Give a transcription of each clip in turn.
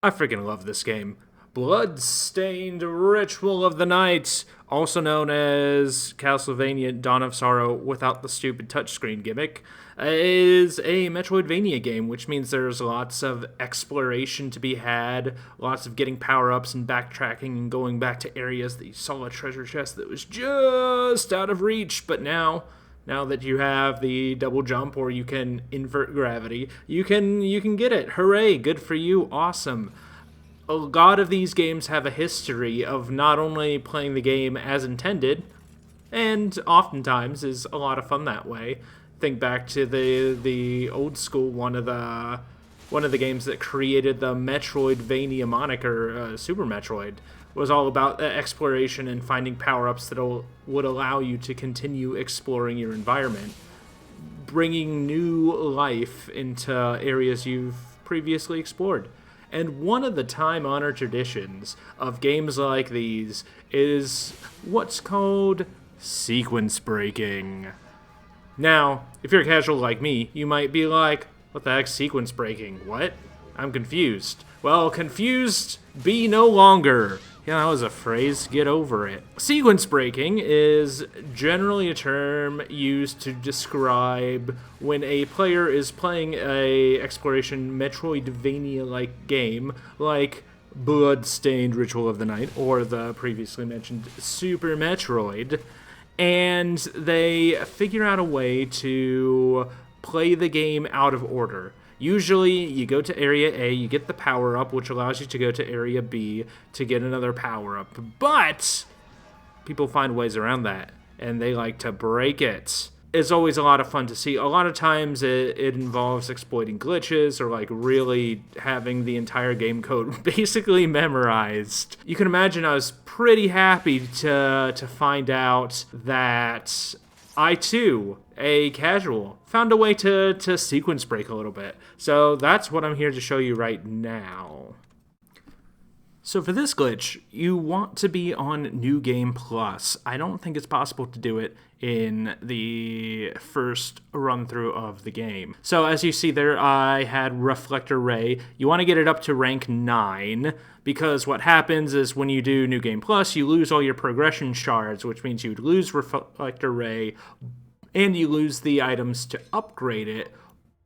I freaking love this game. Bloodstained Ritual of the Night, also known as Castlevania Dawn of Sorrow without the stupid touchscreen gimmick, is a Metroidvania game, which means there's lots of exploration to be had, lots of getting power-ups and backtracking and going back to areas that you saw a treasure chest that was just out of reach, but now that you have the double jump or you can invert gravity, you can get it. Hooray, good for you, awesome. A lot of these games have a history of not only playing the game as intended, and oftentimes is a lot of fun that way. Think back to the old school one of the games that created the Metroidvania moniker, Super Metroid, was all about exploration and finding power-ups that would allow you to continue exploring your environment, bringing new life into areas you've previously explored. And one of the time-honored traditions of games like these is what's called sequence breaking. Now, if you're casual like me, you might be like, what the heck's sequence breaking? What? I'm confused. Well, confused be no longer. Yeah, that was a phrase. Get over it. Sequence breaking is generally a term used to describe when a player is playing a exploration Metroidvania-like game, like Bloodstained Ritual of the Night, or the previously mentioned Super Metroid, and they figure out a way to play the game out of order. Usually, you go to Area A, you get the power-up, which allows you to go to Area B to get another power-up. But people find ways around that, and they like to break it. It's always a lot of fun to see. A lot of times, it involves exploiting glitches or like really having the entire game code basically memorized. You can imagine I was pretty happy to find out that I, too, a casual, found a way to sequence break a little bit. So that's what I'm here to show you right now. So for this glitch, you want to be on New Game Plus. I don't think it's possible to do it in the first run-through of the game. So as you see there, I had Reflector Ray. You want to get it up to rank 9, because what happens is when you do New Game Plus, you lose all your progression shards, which means you'd lose Reflector Ray, and you lose the items to upgrade it,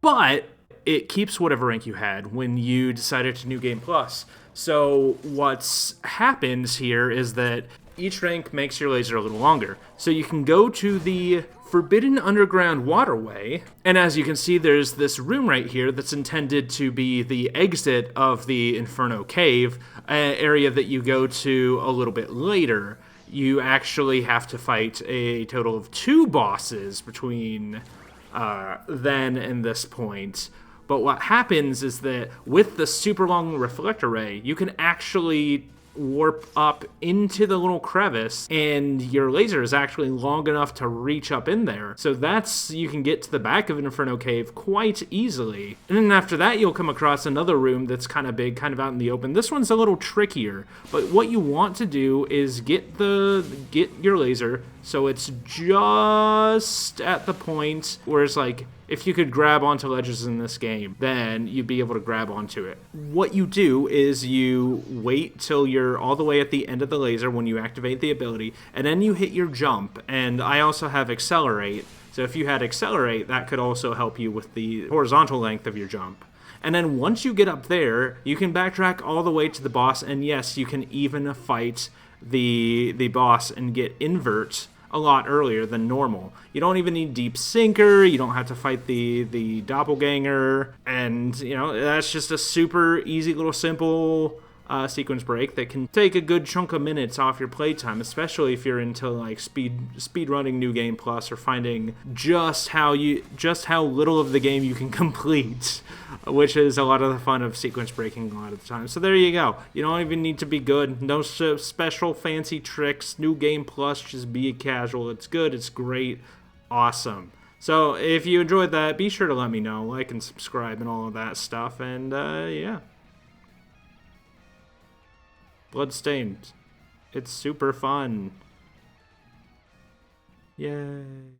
but it keeps whatever rank you had when you decided to New Game Plus. So what's happens here is that each rank makes your laser a little longer. So you can go to the Forbidden Underground Waterway, and as you can see, there's this room right here that's intended to be the exit of the Inferno Cave, an area that you go to a little bit later. You actually have to fight a total of 2 bosses between then and this point. But what happens is that with the super long reflector ray, you can actually warp up into the little crevice, and your laser is actually long enough to reach up in there. So you can get to the back of an Inferno Cave quite easily. And then after that, you'll come across another room that's kind of big, kind of out in the open. This one's a little trickier, but what you want to do is get your laser so it's just at the point where it's like, if you could grab onto ledges in this game, then you'd be able to grab onto it. What you do is you wait till you're all the way at the end of the laser when you activate the ability, and then you hit your jump. And I also have Accelerate, so if you had Accelerate, that could also help you with the horizontal length of your jump. And then once you get up there, you can backtrack all the way to the boss, and yes, you can even fight the boss and get invert a lot earlier than normal. You don't even need Deep Sinker, you don't have to fight the doppelganger, and that's just a super easy little simple sequence break that can take a good chunk of minutes off your playtime, especially if you're into like speed running New Game Plus or finding just how little of the game you can complete, which is a lot of the fun of sequence breaking a lot of the time. So there you go. You don't even need to be good. No special fancy tricks. New Game Plus, just be a casual. It's good. It's great. Awesome. So if you enjoyed that, be sure to let me know. Like and subscribe and all of that stuff. And yeah. Bloodstained. It's super fun. Yay.